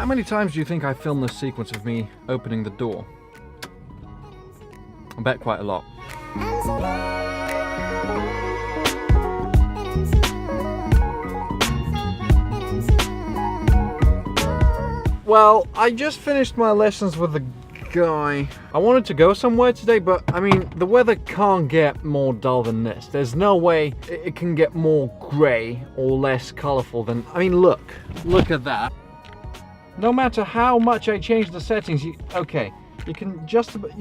How many times do you think I filmed this sequence of me opening the door? I bet quite a lot. Well, I just finished my lessons with the guy. I wanted to go somewhere today, but I mean, the weather can't get more dull than this. There's no way it can get more grey or less colourful than... I mean, look at that. No matter how much I change the settings, you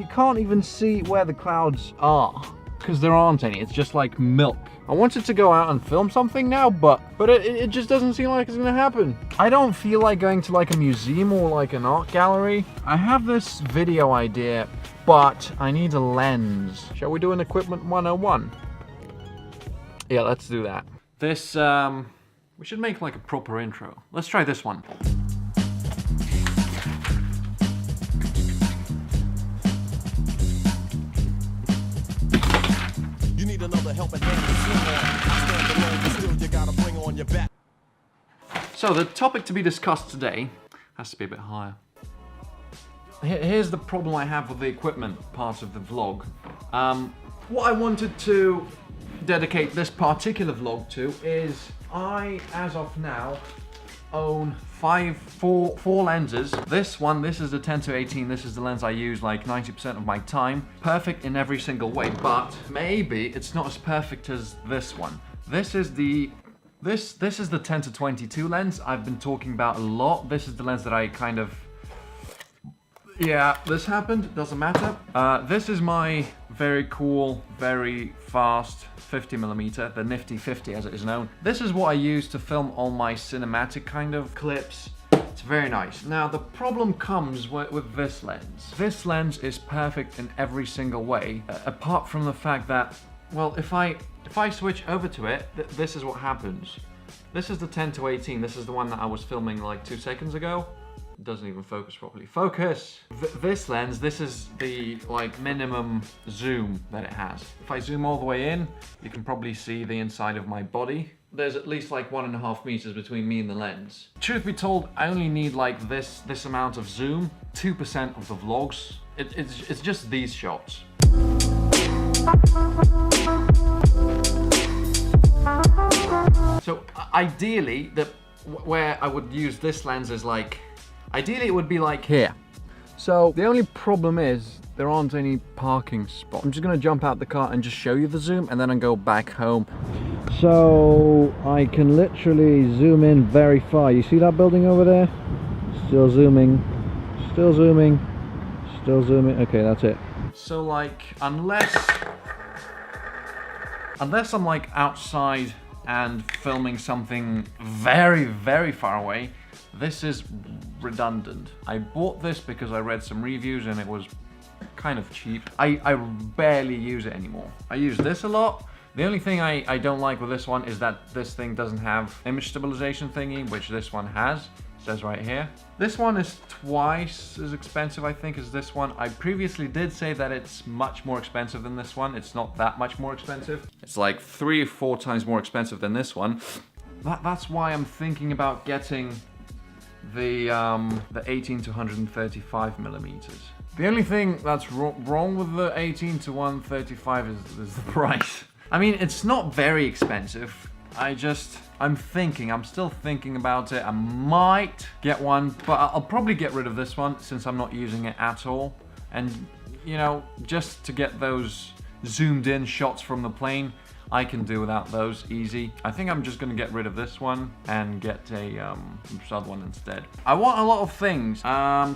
can't even see where the clouds are, because there aren't any. It's just like milk. I wanted to go out and film something now, but it just doesn't seem like it's gonna happen. I don't feel like going to like a museum or like an art gallery. I have this video idea, but I need a lens. Shall we do an equipment 101? Yeah, let's do that. This, we should make like a proper intro. Let's try this one. Another helping hand to swing on. I stand alone, but still you gotta bring on your back. So the topic to be discussed today has to be a bit higher. Here's the problem I have with the equipment part of the vlog. What I wanted to dedicate this particular vlog to is I, as of now, own four lenses. This is the 10-18. This is the lens I use like 90% of my time. Perfect in every single way, but maybe it's not as perfect as this one. This is the 10-22 lens I've been talking about a lot. This is the lens that I kind of... Yeah, this happened, doesn't matter. This is my very cool, very fast 50mm, the nifty 50 as it is known. This is what I use to film all my cinematic kind of clips. It's very nice. Now the problem comes with this lens. This lens is perfect in every single way, apart from the fact that, well, if I switch over to it, this is what happens. This is the 10-18. This is the one that I was filming like 2 seconds ago. It doesn't even focus properly. Focus! This lens, this is the like minimum zoom that it has. If I zoom all the way in, you can probably see the inside of my body. There's at least like 1.5 meters between me and the lens. Truth be told, I only need like this amount of zoom. 2% of the vlogs. It's just these shots. So ideally, where I would use this lens is like, ideally it would be like here. So the only problem is there aren't any parking spots. I'm just gonna jump out the car and just show you the zoom and then I'll go back home. So I can literally zoom in very far. You see that building over there? Still zooming, still zooming, still zooming. Okay, that's it. So like, unless I'm like outside and filming something very, very far away, this is redundant. I bought this because I read some reviews and it was kind of cheap. I barely use it anymore. I use this a lot. The only thing I don't like with this one is that this thing doesn't have image stabilization thingy, which this one has. It says right here. This one is twice as expensive, I think, as this one. I previously did say that it's much more expensive than this one. It's not that much more expensive. It's like 3 or 4 times more expensive than this one. That's why I'm thinking about getting the 18-135mm. The only thing that's wrong with the 18-135 is the price. I mean, it's not very expensive. I'm still thinking about it. I might get one, but I'll probably get rid of this one since I'm not using it at all. And, you know, just to get those zoomed in shots from the plane, I can do without those, easy. I think I'm just gonna get rid of this one and get a other one instead. I want a lot of things.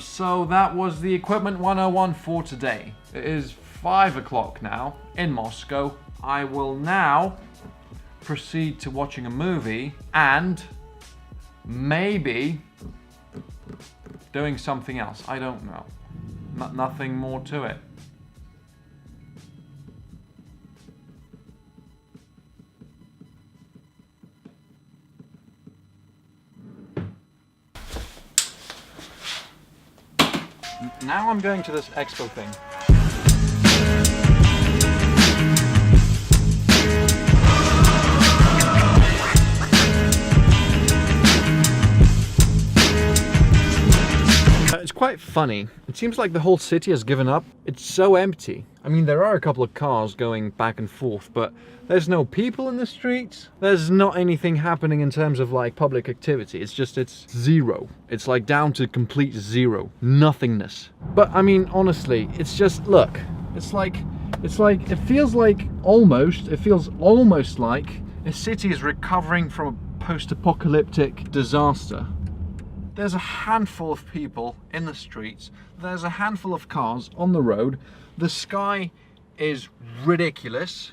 So that was the equipment 101 for today. It is 5 o'clock now in Moscow. I will now proceed to watching a movie and maybe doing something else. I don't know. Nothing more to it. Now I'm going to this expo thing. quite funny. It seems like the whole city has given up. It's so empty. I mean, there are a couple of cars going back and forth, but there's no people in the streets. There's not anything happening in terms of like public activity. It's zero. It's like down to complete zero. Nothingness. But I mean, honestly, it's just, look, it feels almost like a city is recovering from a post-apocalyptic disaster. There's a handful of people in the streets. There's a handful of cars on the road. The sky is ridiculous.